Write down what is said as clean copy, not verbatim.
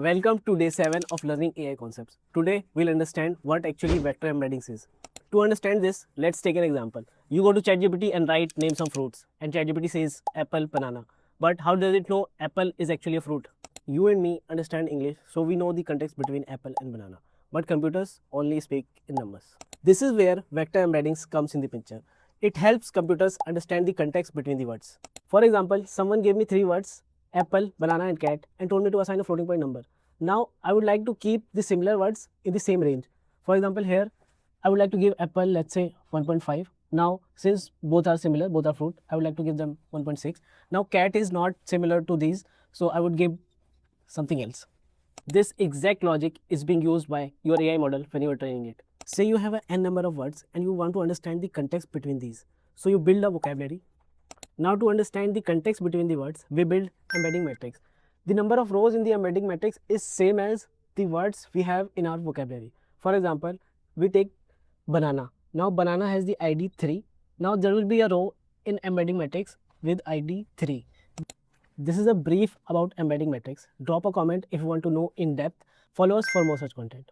Welcome to day 7 of learning AI concepts. Today we'll understand what actually vector embeddings is. To understand this, let's take an example. You go to ChatGPT and write name some fruits and ChatGPT says apple, banana. But how does it know apple is actually a fruit? You and me understand English, so we know the context between apple and banana. But computers only speak in numbers. This is where vector embeddings comes in the picture. It helps computers understand the context between the words. For example, someone gave me 3 words apple, banana and cat and told me to assign a floating point number. Now I would like to keep the similar words in the same range. For example, here I would like to give apple, let's say 1.5. Now since both are similar, both are fruit, I would like to give them 1.6. Now cat is not similar to these, so I would give something else. This exact logic is being used by your AI model when you are training it. Say you have an n number of words and you want to understand the context between these. So you build a vocabulary. Now to understand the context between the words, we build embedding matrix. The number of rows in the embedding matrix is same as the words we have in our vocabulary. For example, we take banana. Now banana has the ID 3. Now there will be a row in embedding matrix with ID 3. This is a brief about embedding matrix. Drop a comment if you want to know in depth. Follow us for more such content.